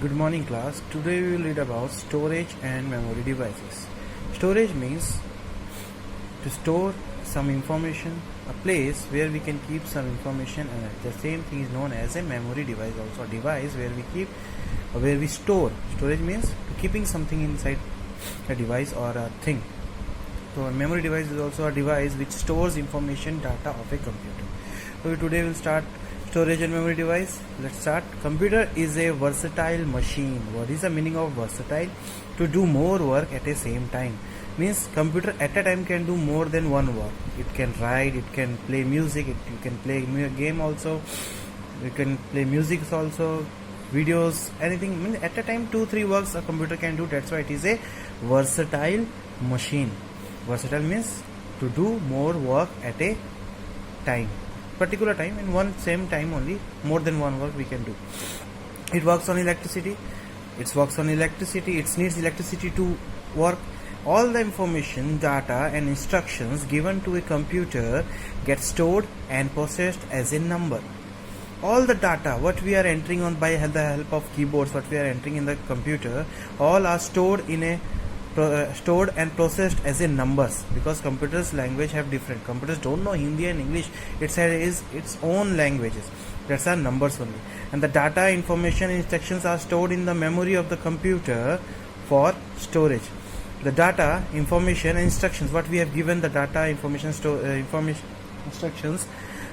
Good morning class. Today we will read about storage and memory devices. Storage means to store some information, a place where we can keep some information, and the same thing is known as a memory device, also a device where we store. Storage means keeping something inside a device or a thing. So a memory device is also a device which stores information, data of a computer. So today we'll start storage and memory device. Let's start. Computer is a versatile machine. What is the meaning of versatile? To do more work at the same time. Means computer at a time can do more than one work. It can write, it can play music, you can play game also, you can play music also, videos, anything. I mean, at a time 2-3 works a computer can do. That's why it is a versatile machine. Versatile means to do more work at a time, particular time, in one same time only, more than one work we can do. It works on electricity. It needs electricity to work. All the information, data and instructions given to a computer get stored and processed as a number. All the data what we are entering on by the help of keyboards, what we are entering in the computer, all are stored and processed as a numbers, because computers language have different. Computers don't know Hindi and English. It has its own languages. That's our numbers only. And the data, information, instructions are stored in the memory of the computer for storage. The data, information, and instructions what we have given, the data, information, instructions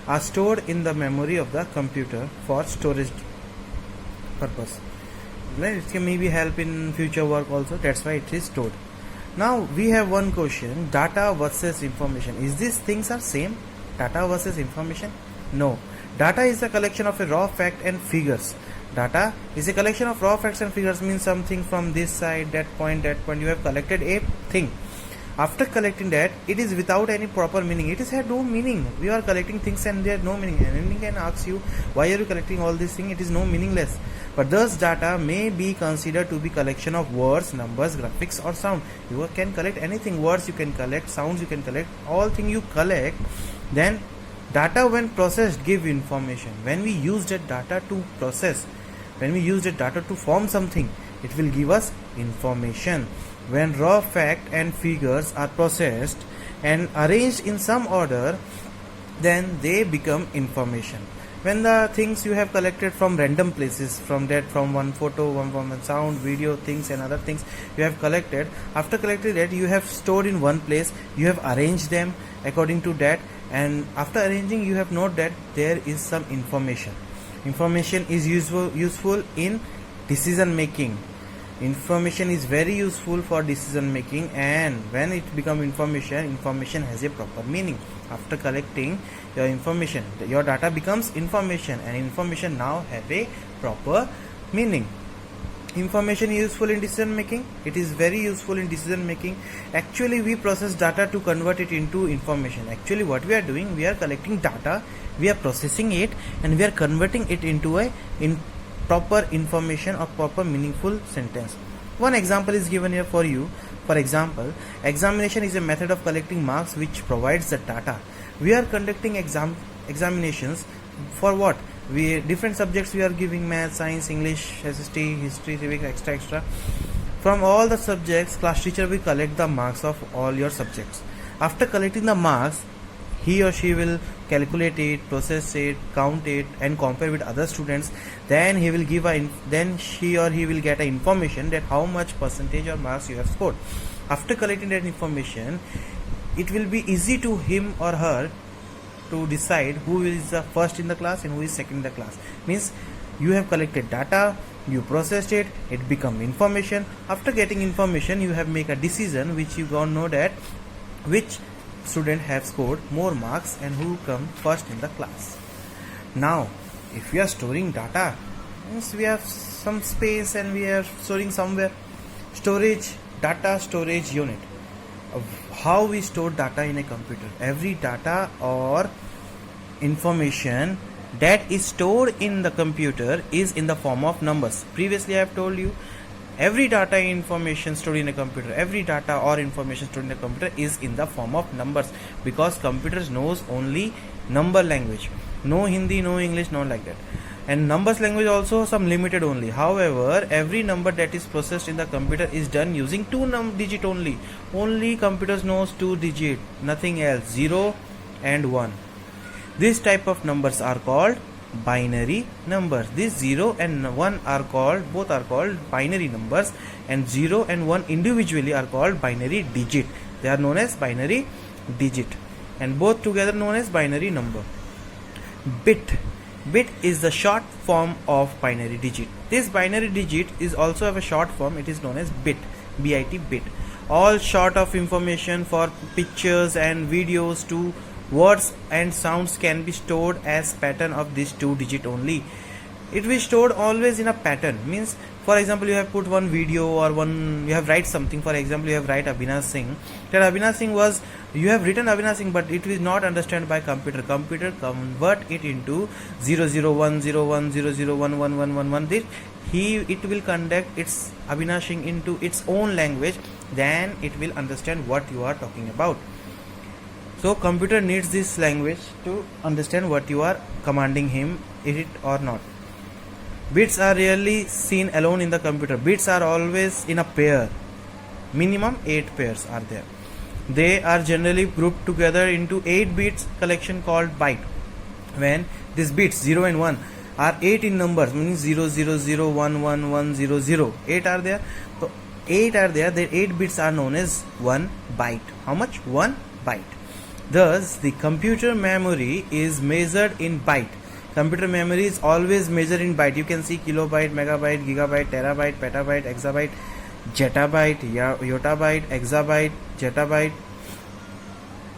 are stored in the memory of the computer for storage purpose. It can maybe help in future work also. That's why it is stored. Now we have one question: data versus information. Is these things are same? Data versus information? No. Data is a collection of a raw fact and figures. Data is a collection of raw facts and figures. Means something from this side, that point. You have collected a thing. After collecting that, it is without any proper meaning. It has had no meaning. We are collecting things and they have no meaning. Anyone can ask you, why are you collecting all these things? It is no meaningless. But thus data may be considered to be collection of words, numbers, graphics or sound. You can collect anything. Words you can collect, sounds you can collect, all things you collect. Then data when processed give information. When we use that data to process, when we use that data to form something, it will give us information. When raw fact and figures are processed and arranged in some order, then they become information. When the things you have collected from random places, from one photo, one sound, video, things and other things you have collected, after collecting that you have stored in one place, you have arranged them according to that, and after arranging you have noted that there is some information. Information is useful in decision making. Information is very useful for decision making, and when it becomes information has a proper meaning. After collecting your information, your data becomes information, and information now have a proper meaning. Information is useful in decision making. It is very useful in decision making. Actually, we process data to convert it into information. Actually, what we are doing, we are collecting data, we are processing it, and we are converting it into proper information or proper meaningful sentence. One example is given here for you. For example, examination is a method of collecting marks which provides the data. We are conducting examinations for what? Different subjects we are giving: math, science, English, SST, history, civics, extra. From all the subjects, class teacher will collect the marks of all your subjects. After collecting the marks, he or she will calculate it, process it, count it, and compare with other students. Then he will then she or he will get an information that how much percentage or marks you have scored. After collecting that information, it will be easy to him or her to decide who is the first in the class and who is second in the class. Means you have collected data, you processed it, it become information. After getting information, you have make a decision which you gonna know that which student have scored more marks and who come first in the class. Now, if we are storing data, means we have some space and we are storing somewhere. Data storage unit. How we store data in a computer? Every data or information that is stored in the computer is in the form of numbers. Previously I have told you, every data information stored in a computer, every data or information stored in a computer is in the form of numbers, because computers knows only number language. No Hindi, no English, no like that. and numbers language also some limited only. However, every number that is processed in the computer is done using two digit only computers knows 2 digit, nothing else, 0 and 1. This type of numbers are called binary numbers. This 0 and 1 are called, both are called binary numbers, and 0 and 1 individually are called binary digit. They are known as binary digit, and both together known as binary number. Bit is the short form of binary digit. This binary digit is also have a short form. It is known as bit, bit. All sort of information for pictures and videos to words and sounds can be stored as pattern of this 2 digit only. It will stored always in a pattern. Means, for example, you have put one video or you have write something. For example, you have write Avinash Singh. That Avinash Singh was, you have written Avinash Singh, but it is not understood by computer. Computer convert it into 001010011111. It will conduct its Avinash Singh into its own language. Then it will understand what you are talking about. So computer needs this language to understand what you are commanding him, it or not. Bits are rarely seen alone in the computer. Bits are always in a pair. Minimum 8 pairs are there. They are generally grouped together into 8 bits collection called byte. When these bits 0 and 1 are 8 in numbers, meaning 000111100, 8 are there. So 8 are there. The 8 bits are known as 1 byte. How much? 1 byte. Thus, the computer memory is measured in byte. Computer memory is always measured in byte. You can see kilobyte, megabyte, gigabyte, terabyte, petabyte, exabyte, zettabyte, yottabyte, exabyte, zettabyte,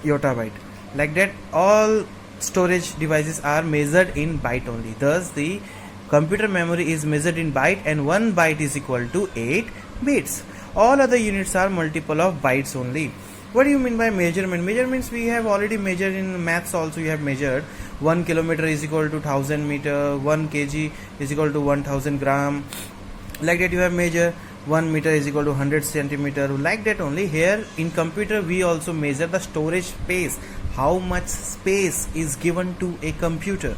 yottabyte. Like that, all storage devices are measured in byte only. Thus, the computer memory is measured in byte, and 1 byte is equal to 8 bits. All other units are multiple of bytes only. What do you mean by measurement? Measurements we have already measured in maths also. You have measured 1 kilometer is equal to 1000 meter, 1 kg is equal to 1000 gram. Like that you have measured 1 meter is equal to 100 centimeter. Like that only here in computer we also measure the storage space. How much space is given to a computer.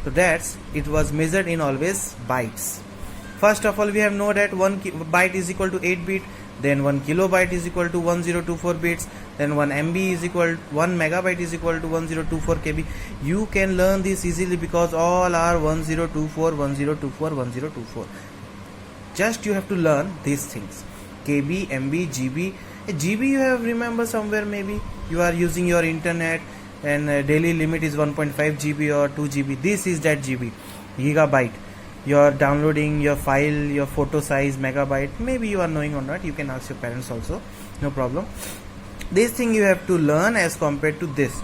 So that's it was measured in always bytes. First of all we have know that 1 byte is equal to 8 bit. Then 1 kilobyte is equal to 1024 bits. Then 1 MB is equal 1 megabyte is equal to 1024 KB. You can learn this easily because all are 1024, 1024, 1024. Just you have to learn these things. KB, MB, GB. A GB you have remember somewhere, maybe you are using your internet and daily limit is 1.5 GB or 2 GB. This is that GB. Gigabyte. You are downloading your file, your photo size, megabyte. Maybe you are knowing or not. You can ask your parents also. No problem. This thing you have to learn as compared to this.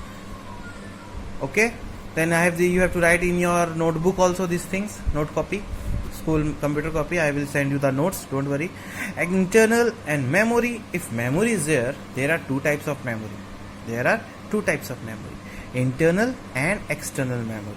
Okay. Then you have to write in your notebook also these things. Note copy. School computer copy. I will send you the notes. Don't worry. Internal and memory. If memory is there are two types of memory. Internal and external memory.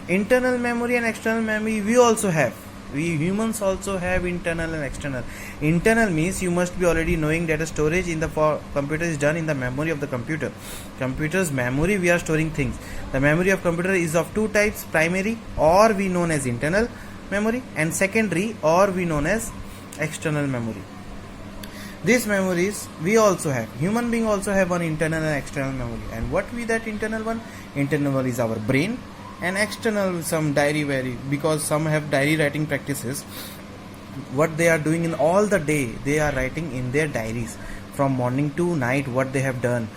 Internal memory and external memory we also have. We humans also have internal and external. Internal means you must be already knowing that a storage in the computer is done in the memory of the computer. Computer's memory we are storing things. The memory of computer is of two types, primary or we known as internal memory, and secondary or we known as external memory. These memories we also have. Human being also have one internal and external memory. And what we that internal one? Internal one is our brain. And external some diary, because some have diary writing practices. What they are doing in all the day, they are writing in their diaries from morning to night what they have done.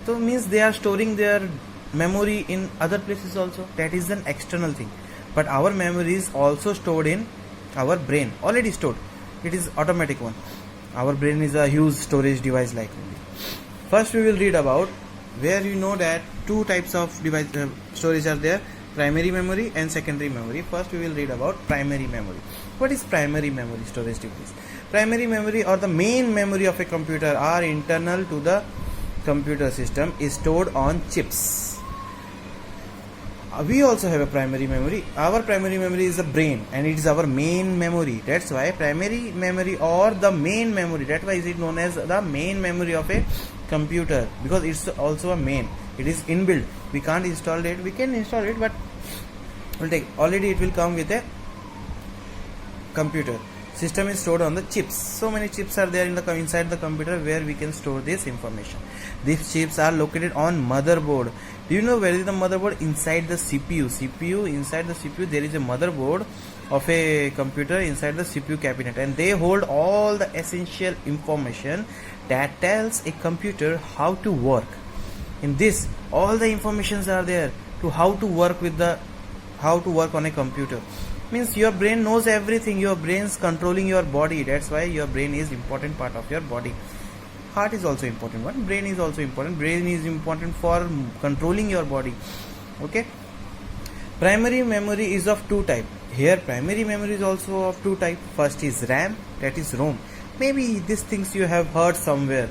So means they are storing their memory in other places also. That is an external thing. But our memory is also stored in our brain, already stored. It is automatic one. Our brain is a huge storage device like. First we will read about where you know that two types of device storage are there. Primary memory and secondary memory. First we will read about primary memory. What is primary memory storage device? Primary memory or the main memory of a computer are internal to the computer system is stored on chips. We also have a primary memory. Our primary memory is the brain and it is our main memory. That's why primary memory or the main memory, that's why is it known as the main memory of a computer, because it's also a main. It is inbuilt. We can't install it. We can install it, but We'll take, already it will come with a computer. System is stored on the chips. So many chips are there in the inside the computer where we can store this information. These chips are located on motherboard. Do you know where is the motherboard? Inside the CPU. Inside the CPU there is a motherboard of a computer inside the CPU cabinet, and they hold all the essential information that tells a computer how to work. In this, all the informations are there to how to work on a computer. Means your brain knows everything. Your brain's controlling your body. That's why your brain is important part of your body. Heart is also important one. Brain is also important. Brain is important for controlling your body. Okay. Primary memory is of two type. Here primary memory is also of two type. First is RAM, that is ROM. Maybe these things you have heard somewhere.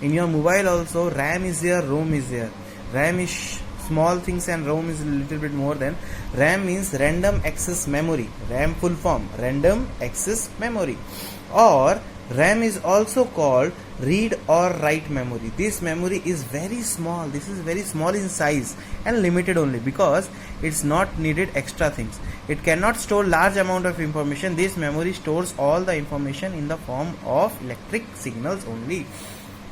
In your mobile also, RAM is there, ROM is there. RAM is small things and ROM is a little bit more than. RAM means random access memory. RAM full form, random access memory. Or RAM is also called read or write memory. This memory is very small. This is very small in size and limited only because it's not needed extra things. It cannot store large amount of information. This memory stores all the information in the form of electric signals only.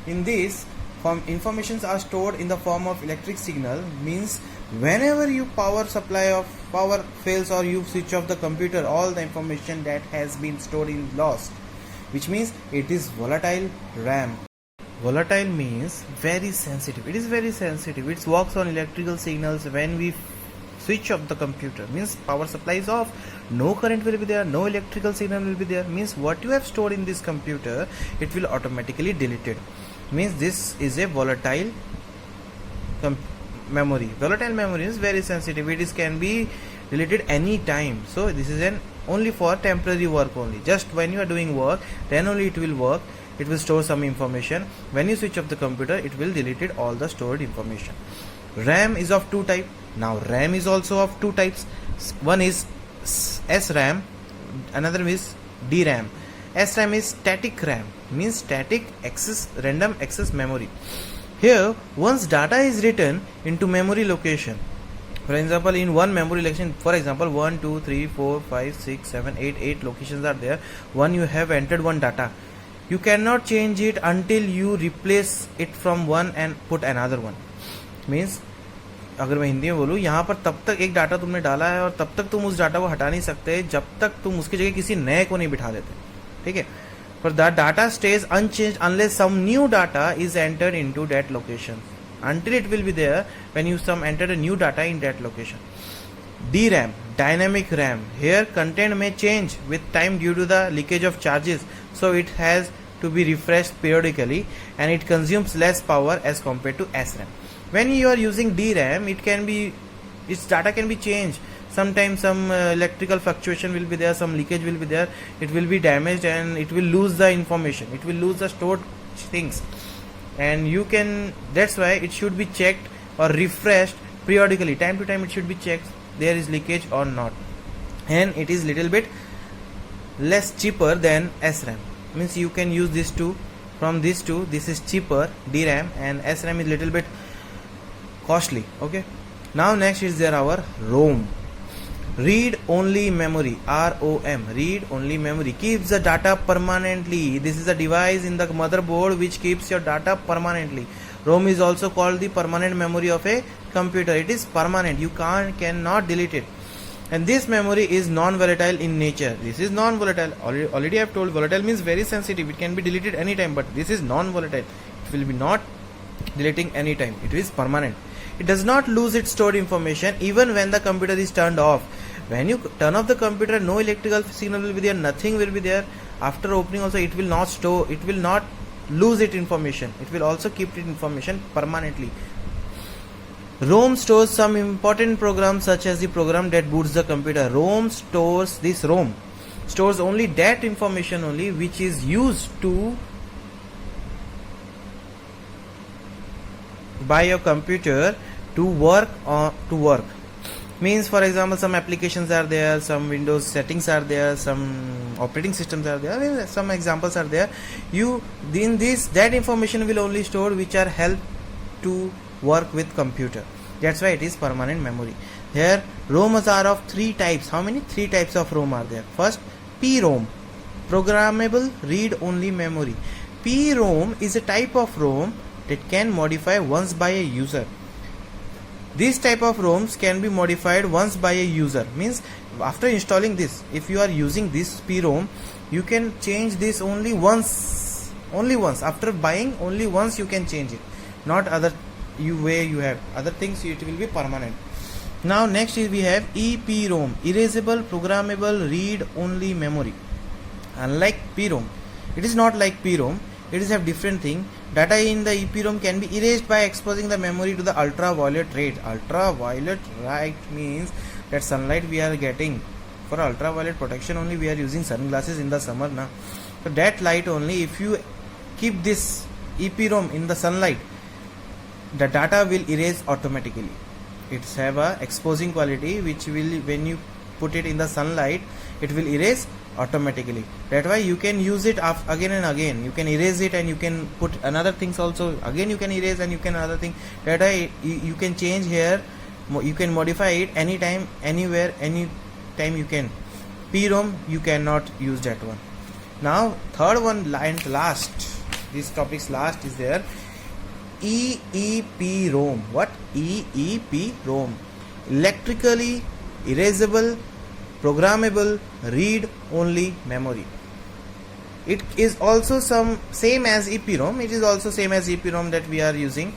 In this form, informations are stored in the form of electric signal. Means whenever you power fails or you switch off the computer, all the information that has been stored in lost. Which means it is volatile RAM. Volatile means very sensitive. It is very sensitive. It works on electrical signals. When we switch off the computer, means power supply is off, no current will be there, no electrical signal will be there. Means what you have stored in this computer, it will automatically deleted. Means this is a volatile memory. Volatile memory is very sensitive. It can be deleted any time. So this is an only for temporary work only. Just when you are doing work, then only it will work. It will store some information. When you switch off the computer, it will delete all the stored information. RAM is of two types. Now RAM is also of two types. One is SRAM, another is DRAM. SRAM is static RAM, means static access random access memory. Here once data is written into memory location, for example in one memory location, for example 1 2 3 4 5 6 7 8 locations are there. One you have entered one data, you cannot change it until you replace it from one and put another one. Means अगर मैं हिंदी में बोलूँ, यहाँ पर तब तक एक data तुमने डाला है और तब तक तुम उस डाटा को हटा नहीं सकते जब तक तुम उसकी जगह किसी नए को नहीं बिठा देते. ठीक है. For that data stays unchanged unless some new data is entered into that location. Until it will be there when you enter a new data in that location. DRAM, dynamic RAM. Here content may change with time due to the leakage of charges, so it has to be refreshed periodically and it consumes less power as compared to SRAM. When you are using DRAM, its data can be changed. Sometimes some electrical fluctuation will be there, some leakage will be there, it will be damaged and it will lose the information, it will lose the stored things, and that's why it should be checked or refreshed periodically. Time to time it should be checked there is leakage or not, and it is little bit less cheaper than SRAM. Means you can use these two. From these two, this is cheaper, DRAM, and SRAM is little bit costly. Okay. Now next is there our ROM. Read only memory, ROM, read only memory, keeps the data permanently. This is a device in the motherboard which keeps your data permanently. ROM is also called the permanent memory of a computer. It is permanent, you cannot delete it. And this memory is non-volatile in nature. This is non-volatile. Already I have told, volatile means very sensitive. It can be deleted anytime, but this is non-volatile. It will be not deleting anytime. It is permanent. It does not lose its stored information even when the computer is turned off. When you turn off the computer, no electrical signal will be there, nothing will be there. After opening also, it will not lose its information. It will also keep its information permanently. ROM stores some important programs such as the program that boots the computer. ROM stores only that information only which is used by your computer to work. Means for example some applications are there, some Windows settings are there, some operating systems are there, some examples are there. That information will only store which are help to work with computer. That's why it is permanent memory. Here ROMs are of three types. How many? Three types of ROM are there. First, EEPROM, programmable read-only memory. EEPROM is a type of ROM that can modify once by a user. These type of ROMs can be modified once by a user. Means after installing this, if you are using this EEPROM, you can change this only once. Only once. After buying, only once you can change it. Not other way you have. Other things it will be permanent. Now next is we have EEPROM, erasable programmable read-only memory. Unlike EEPROM, it is not like EEPROM. It is a different thing. Data in the EEPROM can be erased by exposing the memory to the ultraviolet rays. Ultraviolet light means that sunlight we are getting. For ultraviolet protection only we are using sunglasses in the summer now. So that light only, if you keep this EEPROM in the sunlight, the data will erase automatically. It's have a exposing quality which will, when you put it in the sunlight, it will erase automatically. That's why you can use it again and again. You can erase it and you can put another things also. Again you can erase and you can another thing. That why you can change here. You can modify it anytime, anywhere, anytime you can. EEPROM you cannot use that one. Now third one and last. This topic's last is there. EEPROM. What? EEPROM. Electrically erasable programmable read-only memory. It is also same as EEPROM. It is also same as EEPROM that we are using,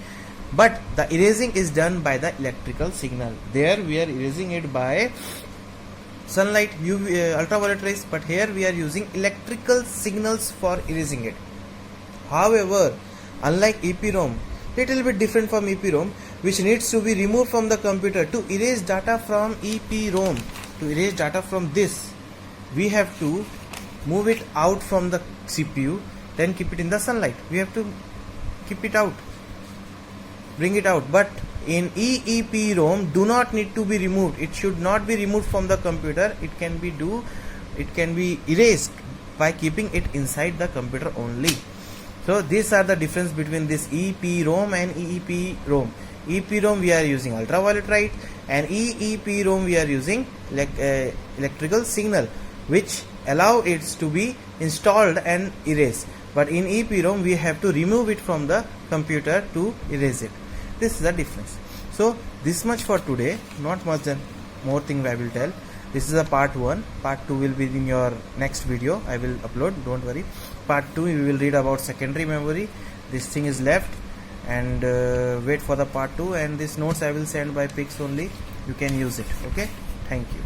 but the erasing is done by the electrical signal. There we are erasing it by sunlight, UV, ultraviolet rays, but here we are using electrical signals for erasing it. However, unlike EEPROM, little bit different from EEPROM, which needs to be removed from the computer. To erase data from EEPROM, to erase data from this, we have to move it out from the CPU, then keep it in the sunlight. We have to keep it out, bring it out. But in EEPROM, do not need to be removed. It should not be removed from the computer. It can be erased by keeping it inside the computer only. So these are the difference between this EEPROM and EEPROM. EEPROM we are using ultraviolet light, and EEPROM we are using electrical signal, which allow it to be installed and erased. But in EEPROM we have to remove it from the computer to erase it. This is the difference. So this much for today. Not much than more thing I will tell. This is a part 1. Part 2 will be in your next video. I will upload. Don't worry. Part 2 we will read about secondary memory. This thing is left, and wait for the part 2, and these notes I will send by pics only. You can use it. Okay, thank you.